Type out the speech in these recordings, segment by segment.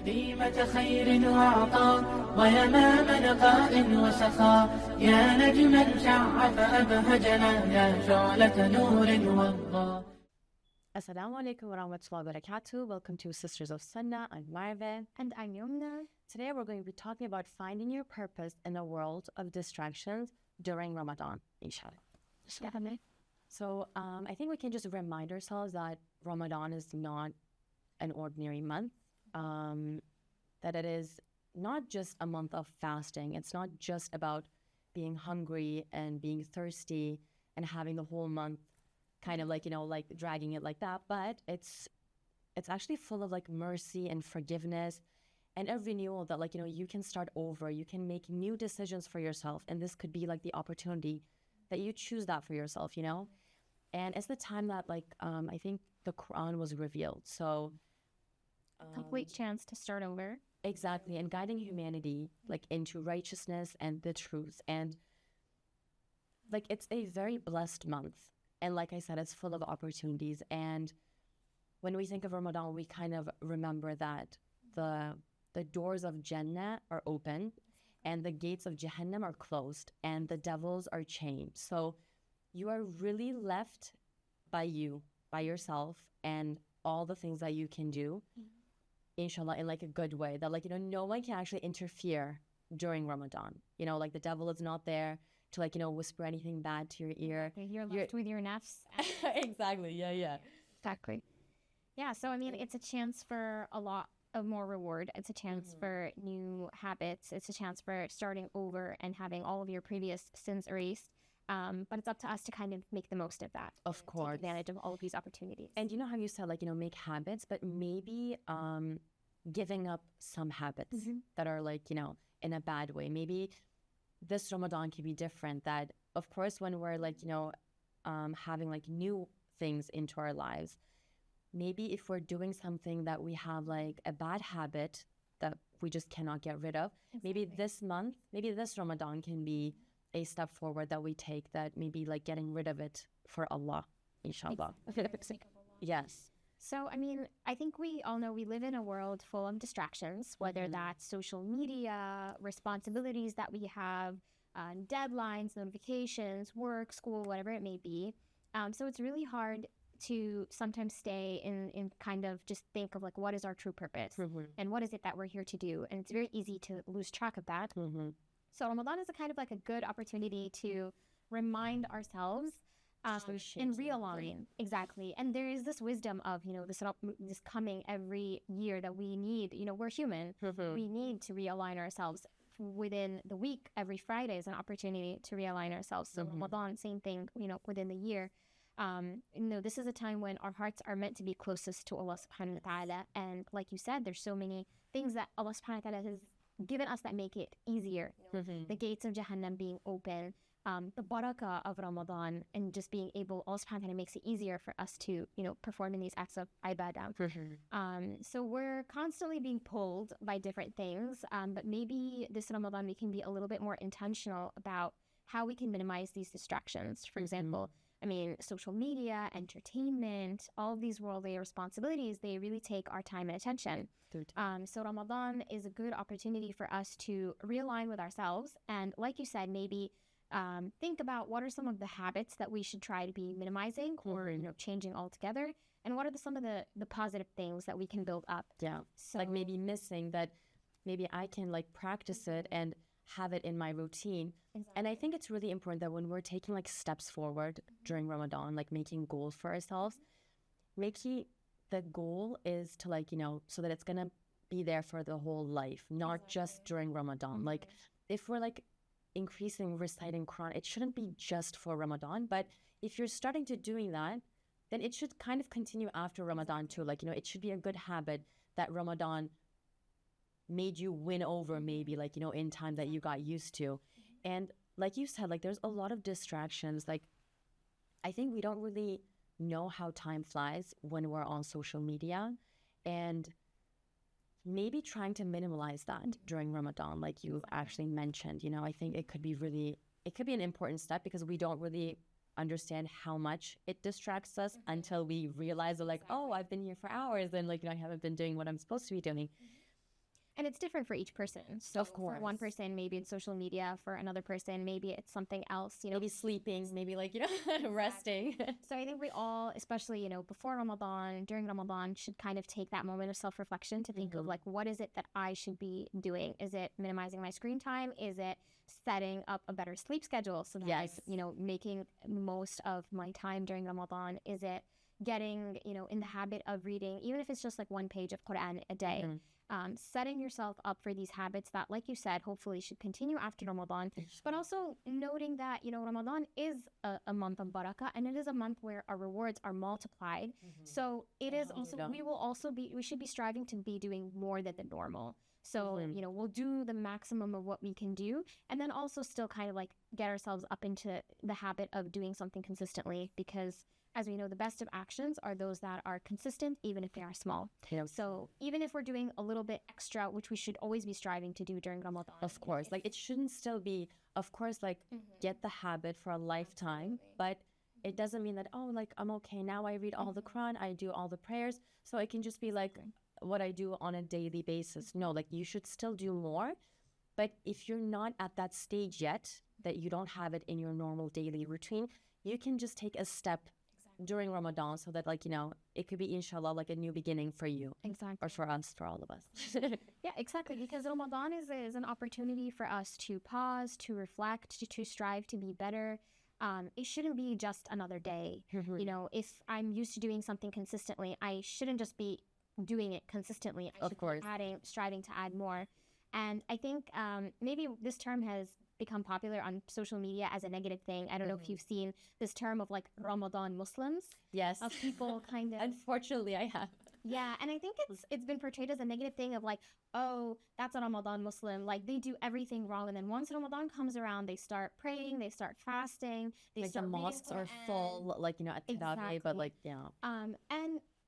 ديمة خير وعطاء ويمام نقاء وسخاء يا نجما شع فأبهجنا يا شعلة نور وضاء. Assalamu alaikum wa rahmatullahi wa barakatuh. Welcome to Sisters of Sunnah. I'm Merve. And I'm Yomna. Today we're going to be talking about finding your purpose in a world of distractions during Ramadan, inshallah. Definitely. So I think we can just remind ourselves that Ramadan is not an ordinary month, that it is not just a month of fasting. It's not just about being hungry and being thirsty and having the whole month kind of like, like dragging it like that, but it's actually full of like mercy and forgiveness and a renewal that like, you can start over, you can make new decisions for yourself. And this could be like the opportunity that you choose that for yourself, And it's the time that like, I think the Qur'an was revealed. So Complete chance to start over. Exactly. And guiding humanity like into righteousness and the truth. And like, it's a very blessed month. And like I said, it's full of opportunities. And when we think of Ramadan, we kind of remember that the doors of Jannah are open and the gates of Jahannam are closed and the devils are chained. So you are really left by yourself and all the things that you can do, inshallah, in like a good way. That like, no one can actually interfere during Ramadan. Like the devil is not there to like, whisper anything bad to your ear. You're left with your nafs. Exactly. Yeah. Exactly. Yeah. So, I mean, it's a chance for a lot of more reward. It's a chance for new habits. It's a chance for starting over and having all of your previous sins erased. But it's up to us to kind of make the most of that. Of course. Take advantage of all of these opportunities. And how you said, like, make habits, but maybe giving up some habits that are like, in a bad way. Maybe this Ramadan can be different. That, of course, when we're like, having like new things into our lives, maybe if we're doing something that we have like a bad habit that we just cannot get rid of, maybe this month, maybe this Ramadan can be a step forward that we take, that maybe like getting rid of it for Allah, inshallah. Yes. So, I mean, I think we all know we live in a world full of distractions, whether that's social media, responsibilities that we have, deadlines, notifications, work, school, whatever it may be. So it's really hard to sometimes stay in kind of just think of like, what is our true purpose and what is it that we're here to do? And it's very easy to lose track of that. So Ramadan is a kind of like a good opportunity to remind ourselves and realign. Exactly. And there is this wisdom of, this coming every year that we need, we're human. We need to realign ourselves within the week. Every Friday is an opportunity to realign ourselves. So Ramadan, same thing, within the year. This is a time when our hearts are meant to be closest to Allah subhanahu wa ta'ala. And like you said, there's so many things that Allah subhanahu wa ta'ala has given us that make it easier. The gates of Jahannam being open, the barakah of Ramadan, and just being able, Allah subhanahu wa ta'ala makes it easier for us to, perform in these acts of ibadah. So we're constantly being pulled by different things, but maybe this Ramadan we can be a little bit more intentional about how we can minimize these distractions. For example, I mean, social media, entertainment, all of these worldly responsibilities, they really take our time and attention. So Ramadan is a good opportunity for us to realign with ourselves. And like you said, maybe think about what are some of the habits that we should try to be minimizing or, changing altogether. And what are some of the positive things that we can build up? Yeah. So, like maybe missing that, maybe I can like practice it and have it in my routine. Exactly. And I think it's really important that when we're taking like steps forward during Ramadan, like making goals for ourselves, maybe the goal is to like, so that it's going to be there for the whole life, not just during Ramadan. Like if we're like increasing reciting Qur'an, it shouldn't be just for Ramadan. But if you're starting to doing that, then it should kind of continue after Ramadan too. Like, it should be a good habit that Ramadan made you win over, maybe like, in time that you got used to. And like you said, like there's a lot of distractions. Like I think we don't really know how time flies when we're on social media, and maybe trying to minimize that during Ramadan, like you actually mentioned. I think it could be an important step, because we don't really understand how much it distracts us until we realize, like, oh, I've been here for hours and like, I haven't been doing what I'm supposed to be doing. And it's different for each person. So Of course. for one person, maybe it's social media. For another person, maybe it's something else, you know. Maybe sleeping, maybe like, you know, resting. So I think we all, especially, you know, before Ramadan, during Ramadan, should kind of take that moment of self-reflection to think of like, what is it that I should be doing? Is it minimizing my screen time? Is it setting up a better sleep schedule so that I'm, you know, making most of my time during Ramadan? Is it getting, you know, in the habit of reading, even if it's just like one page of Qur'an a day? Setting yourself up for these habits that, like you said, hopefully should continue after Ramadan, but also noting that, you know, Ramadan is a month of barakah, and it is a month where our rewards are multiplied. So it is also, we should be striving to be doing more than the normal. So, you know, we'll do the maximum of what we can do, and then also still kind of like get ourselves up into the habit of doing something consistently, because as we know, the best of actions are those that are consistent, even if they are small. So even if we're doing a little bit extra, which we should always be striving to do during Ramadan. Of course, like it shouldn't still be, of course, like get the habit for a lifetime, but it doesn't mean that, oh, like I'm okay, now I read all the Quran, I do all the prayers, so it can just be like what I do on a daily basis. No, like you should still do more, but if you're not at that stage yet, that you don't have it in your normal daily routine, you can just take a step during Ramadan, so that, like, you know, it could be, inshallah, like a new beginning for you. Or for us, for all of us. Yeah, exactly. Because Ramadan is an opportunity for us to pause, to reflect, to strive to be better. It shouldn't be just another day. You know, if I'm used to doing something consistently, I shouldn't just be doing it consistently. I should be striving to add more. And I think maybe this term has become popular on social media as a negative thing. I don't know if you've seen this term of like Ramadan Muslims. Yes. Of people kind of. Unfortunately, I have. Yeah, and I think it's been portrayed as a negative thing of like, oh, that's a Ramadan Muslim. Like they do everything wrong, and then once Ramadan comes around, they start praying, they start fasting, they like start the mosques are full, like, you know, at Tarawih, but like, yeah.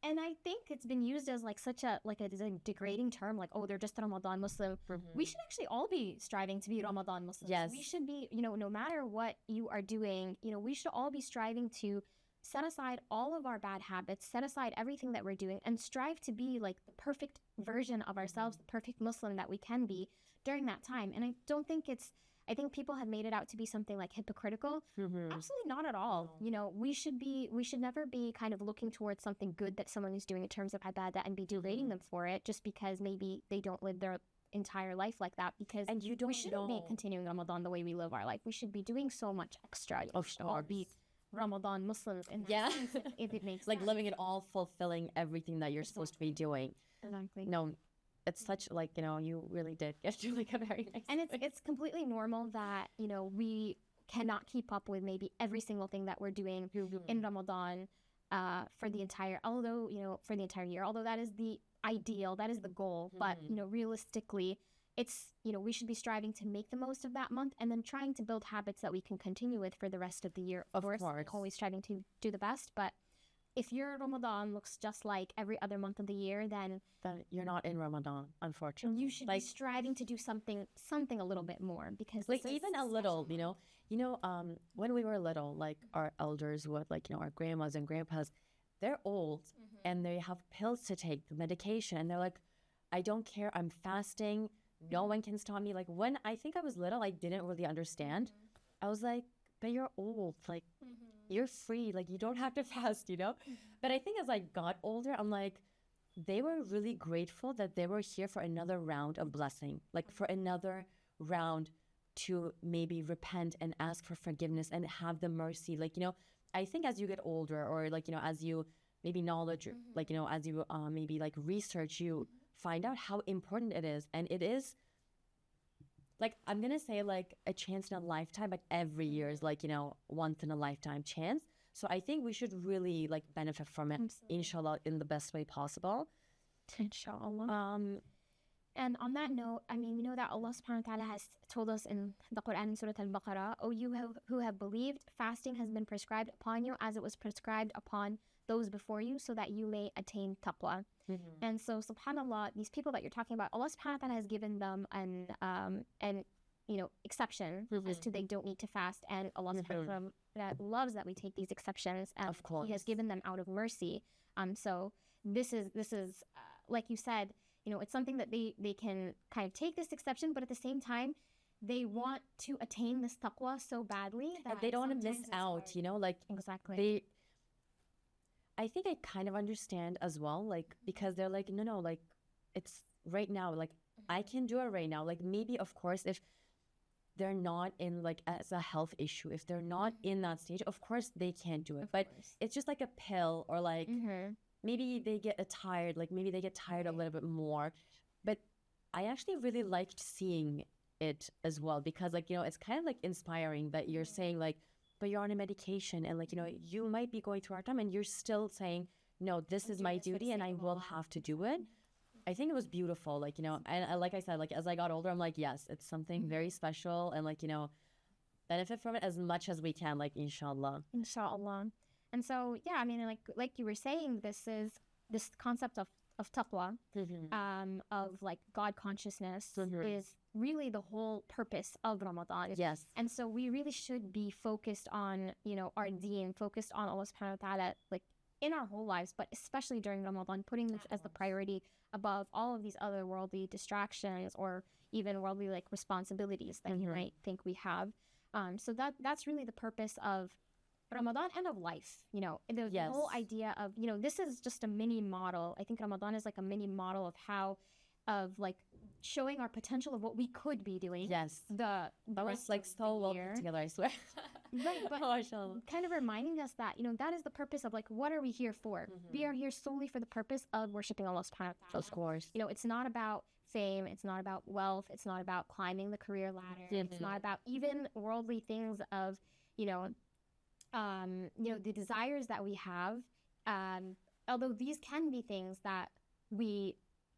And I think it's been used as like such a degrading term, like, oh, they're just a Ramadan Muslim. We should actually all be striving to be Ramadan Muslims. Yes. We should be, you know, no matter what you are doing, you know, we should all be striving to set aside all of our bad habits, set aside everything that we're doing, and strive to be like the perfect version of ourselves, the perfect Muslim that we can be during that time. And I don't think I think people have made it out to be something like hypocritical. Absolutely not at all. You know, we should never be kind of looking towards something good that someone is doing in terms of ibadah and be derating them for it just because maybe they don't live their entire life like that. Because we shouldn't be continuing Ramadan the way we live our life. We should be doing so much extra. We should all be Ramadan Muslims in that sense, if it makes like sense. living it all, fulfilling everything that you're supposed to be doing. Exactly. No, it's such like, you know, you really did get to like a very nice and it's completely normal that, you know, we cannot keep up with maybe every single thing that we're doing in Ramadan for the entire year, although that is the ideal, that is the goal. But, you know, realistically, it's, you know, we should be striving to make the most of that month and then trying to build habits that we can continue with for the rest of the year. Of course, always striving to do the best. But if your Ramadan looks just like every other month of the year, then you're not in Ramadan, unfortunately. You should be striving to do something a little bit more, because like even a little, you know, when we were little, like our elders would, like, you know, our grandmas and grandpas, they're old and they have pills to take, the medication, and they're like, I don't care, I'm fasting, no one can stop me. Like when I think I was little, I didn't really understand. I was like, but you're old, like you're free, like you don't have to fast, you know. But I think as I got older, I'm like, they were really grateful that they were here for another round of blessing, like for another round to maybe repent and ask for forgiveness and have the mercy. Like, you know, I think as you get older, or like, you know, as you maybe knowledge, like, you know, as you maybe like research, you find out how important it is. And it is, like, I'm going to say like a chance in a lifetime, but every year is like, you know, once in a lifetime chance. So I think we should really like benefit from it, inshallah, in the best way possible. Inshallah. And on that note, I mean, we know that Allah subhanahu wa ta'ala has told us in the Qur'an in Surah Al-Baqarah, "O you who have believed, fasting has been prescribed upon you as it was prescribed upon those before you, so that you may attain taqwa." And so, subhanAllah, these people that you're talking about, Allah subhanahu wa ta'ala has given them an you know, exception as to they don't need to fast, and Allah subhanahu wa ta'ala loves that we take these exceptions, and of course He has given them out of mercy. So this is like you said, it's something that they can kind of take this exception, but at the same time, they want to attain this taqwa so badly that And they don't want to miss out, like exactly. I think I kind of understand as well, like, because they're like, no, like, it's right now, like, I can do it right now. Like, maybe, of course, if they're not in, like, as a health issue, if they're not in that stage, of course, they can't do it. But it's just like a pill, or like, maybe they get tired, like, maybe they get tired a little bit more. But I actually really liked seeing it as well, because, like, it's kind of like inspiring that you're saying, like, but you're on a medication, and, like, you might be going through hard time, and you're still saying, no, this is my duty and I will have to do it. I think it was beautiful, like, and like I said, like, as I got older, I'm like, yes, it's something very special, and, like, benefit from it as much as we can, like, inshallah. And so, yeah, I mean, like you were saying, this concept of taqwa, of, like, God consciousness, is really the whole purpose of Ramadan. Yes. And so we really should be focused on, our deen, focused on Allah subhanahu wa ta'ala, like, in our whole lives, but especially during Ramadan, putting this as the priority above all of these other worldly distractions, or even worldly, like, responsibilities that you might think we have. So that's really the purpose of Ramadan and of life. The whole idea of, this is just a mini model. I think Ramadan is like a mini model of how, of, like, showing our potential of what we could be doing. Yes. That was, like, so well put together, I swear. Right, but kind of reminding us that, that is the purpose of, like, what are we here for? We are here solely for the purpose of worshiping Allah subhanahu wa ta'ala. Of course. It's not about fame, it's not about wealth, it's not about climbing the career ladder, it's not about even worldly things of, the desires that we have. Although these can be things that we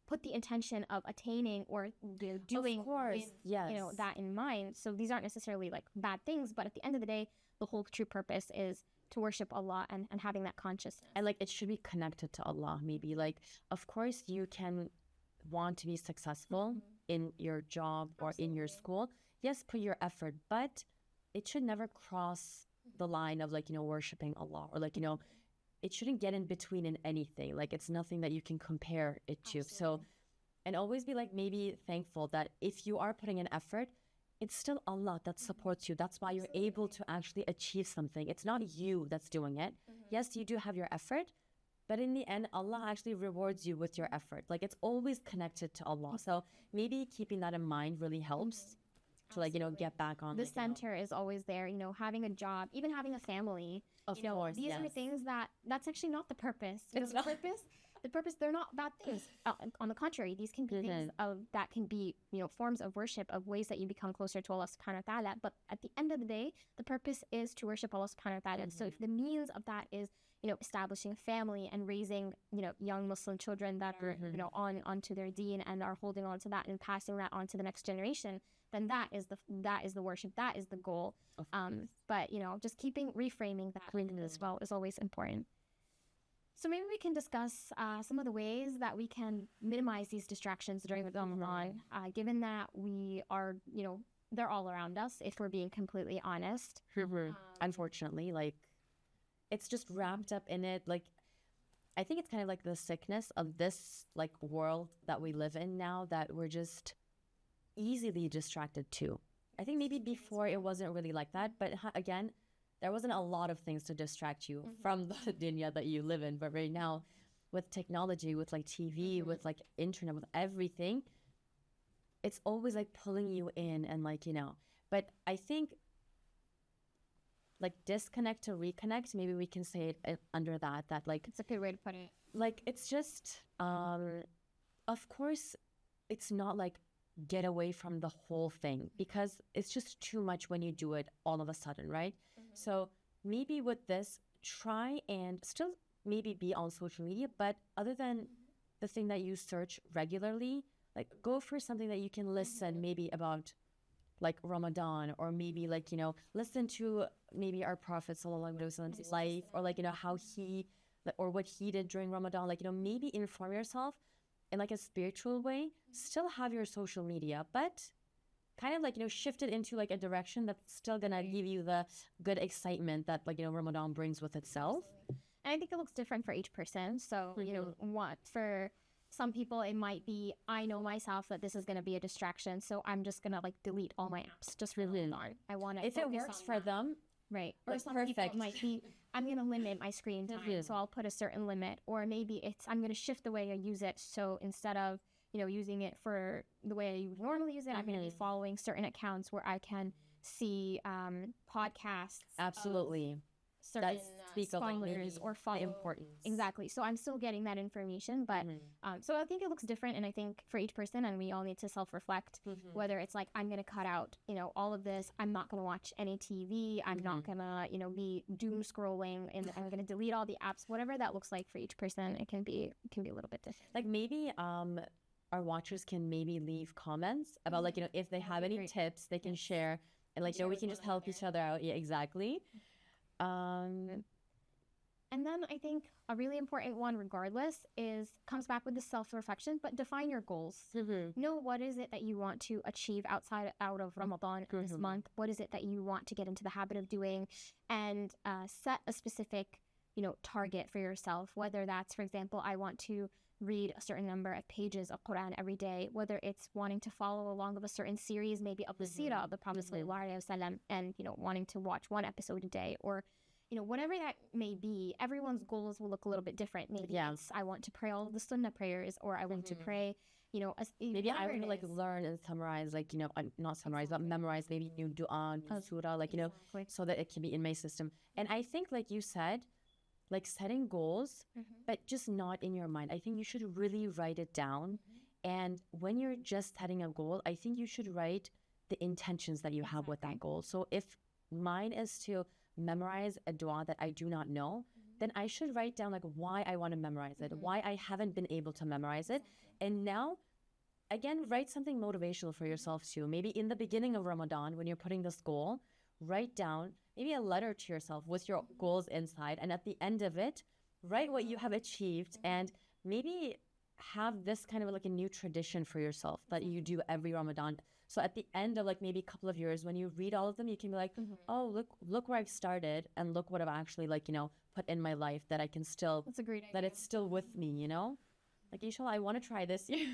put the intention of attaining or doing, of course, with, that in mind. So these aren't necessarily, like, bad things, but at the end of the day, the whole true purpose is to worship Allah and having that consciousness. And, like, it should be connected to Allah, maybe. Like, of course, you can want to be successful in your job or in your school. Yes, put your effort, but it should never cross the line of, like, worshiping Allah, or, like, it shouldn't get in between in anything. Like, it's nothing that you can compare it to. So, and always be, like, maybe thankful that if you are putting an effort, it's still Allah that supports you. That's why you're able to actually achieve something. It's not you that's doing it. Yes, you do have your effort, but in the end, Allah actually rewards you with your effort. Like, it's always connected to Allah. So maybe keeping that in mind really helps to, like, get back on. The center is always there, having a job, even having a family. Of course, these are things that's actually not the purpose. It's not. The purpose, they're not bad things. On the contrary, these can be things that can be, forms of worship, of ways that you become closer to Allah subhanahu wa ta'ala. But at the end of the day, the purpose is to worship Allah subhanahu wa ta'ala. So if the means of that is, establishing a family and raising, young Muslim children that are, onto their deen and are holding on to that and passing that on to the next generation, then that is the worship, that is the goal. But, just reframing that as well is always important. So maybe we can discuss some of the ways that we can minimize these distractions during Ramadan, given that we are, they're all around us, if we're being completely honest. Unfortunately, like, it's just wrapped up in it. Like, I think it's kind of like the sickness of this, like, world that we live in now, that we're just easily distracted too. I think maybe before it wasn't really like that, but again, there wasn't a lot of things to distract you from the dunya that you live in. But right now, with technology, with, like, TV, with, like, internet, with everything, it's always, like, pulling you in, and, like, but I think, like, disconnect to reconnect, maybe we can say it under that, like, it's a good way to put it. Like, it's just, of course, it's not like get away from the whole thing, because it's just too much when you do it all of a sudden, right? So maybe with this, try and still maybe be on social media, but other than the thing that you search regularly, like, go for something that you can listen maybe about, like, Ramadan, or maybe, like, listen to maybe our Prophet sallallahu alaihi wasallam's life, or, like, how he, or what he did during Ramadan, like, maybe inform yourself in, like, a spiritual way. Still have your social media, but kind of, like, shift it into, like, a direction that's still gonna give you the good excitement that, like, Ramadan brings with itself. And I think it looks different for each person. So, what for Some people, it might be, I know myself that this is going to be a distraction, so I'm just going to like delete all my apps just for Ramadan. I want to, if it works for them, right? Or like, some perfect. people might be, I'm going to limit my screen time, so I'll put a certain limit. Or maybe it's, I'm going to shift the way I use it. So instead of, you know, using it for the way I would normally use it, I'm going to be following certain accounts where I can see podcasts. Absolutely. Certain speak of scholars or follow. Importance. Exactly. So I'm still getting that information, but so I think it looks different, and I think for each person, and we all need to self-reflect whether it's like, I'm going to cut out, you know, all of this. I'm not going to watch any TV. I'm not going to, you know, be doom scrolling, and I'm going to delete all the apps. Whatever that looks like for each person, it can be a little bit different. Like maybe our watchers can maybe leave comments about like, you know, if they have any tips they can share, and like, you know, we can just help each other out. Yeah, exactly. And then I think a really important one, regardless, comes back with the self-reflection, but define your goals. Know what is it that you want to achieve out of Ramadan this month. What is it that you want to get into the habit of doing, and set a specific, you know, target for yourself. Whether that's, for example, I want to read a certain number of pages of Qur'an every day, whether it's wanting to follow along of a certain series, maybe of the seerah of the Prophet ﷺ, and, you know, wanting to watch one episode a day, or, you know, whatever that may be. Everyone's goals will look a little bit different. Maybe it's, I want to pray all of the Sunnah prayers, or I want to pray, you know, maybe I want to like learn and summarize, like, you know, not summarize, but memorize maybe new dua, new surah, like, you know, so that it can be in my system. And I think, like you said, like setting goals, but just not in your mind. I think you should really write it down. And when you're just setting a goal, I think you should write the intentions that you have with that goal. So if mine is to memorize a dua that I do not know, then I should write down like why I want to memorize it, why I haven't been able to memorize it. And now, again, write something motivational for yourself too. Maybe in the beginning of Ramadan, when you're putting this goal, write down maybe a letter to yourself with your goals inside, and at the end of it, write what you have achieved, and maybe have this kind of like a new tradition for yourself that you do every Ramadan. So at the end of like maybe a couple of years, when you read all of them, you can be like, oh, look where I've started, and look what I've actually, like, you know, put in my life that I can still, that's a great idea. That it's still with me, you know? Like, inshallah, I want to try this year.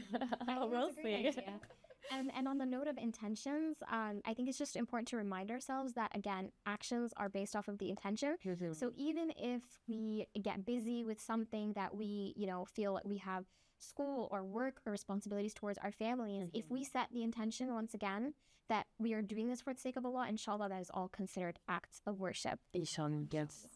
We'll see. And on the note of intentions, I think it's just important to remind ourselves that, again, actions are based off of the intention. So even if we get busy with something that we, you know, feel like we have school or work or responsibilities towards our families, if we set the intention, once again, that we are doing this for the sake of Allah, inshallah, that is all considered acts of worship. Inshallah, yes.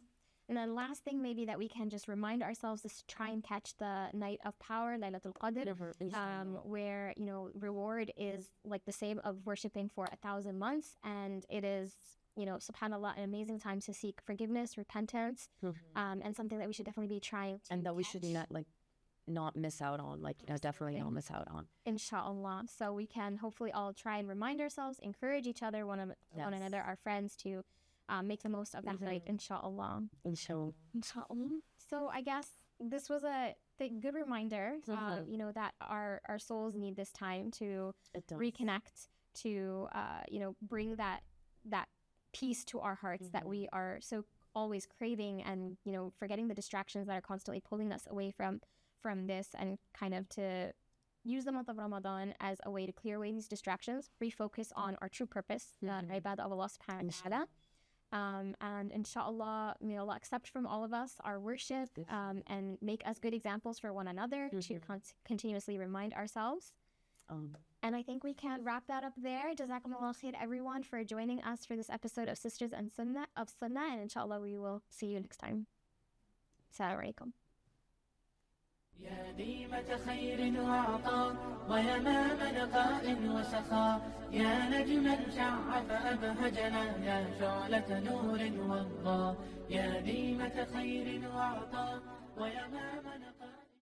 And then last thing maybe that we can just remind ourselves is to try and catch the night of power, Laylatul Qadr, where, you know, reward is like the same of worshipping for 1,000 months. And it is, you know, subhanAllah, an amazing time to seek forgiveness, repentance, and something that we should definitely be trying to and that we should not miss out on, like, you know, definitely not miss out on. Inshallah. So we can hopefully all try and remind ourselves, encourage each other, one another, our friends, to make the most of that night, inshallah. Inshallah. So I guess this was a good reminder, you know, that our souls need this time to reconnect, to, you know, bring that peace to our hearts that we are so always craving, and, you know, forgetting the distractions that are constantly pulling us away from this, and kind of to use the month of Ramadan as a way to clear away these distractions, refocus on our true purpose, the ibadah of Allah subhanahu wa ta'ala. And inshallah, may Allah accept from all of us our worship, and make us good examples for one another to continuously remind ourselves. And I think we can wrap that up there. Jazakumullah khair, everyone, for joining us for this episode of Sisters and Sunnah, and inshallah we will see you next time. Assalamu alaikum. يا ديمة خير وعطاء ويمام نقاء وسخاء يا نجما شع فأبهجنا يا شعلة نور وضاء يا ديمة خير وعطاء ويمام نقاء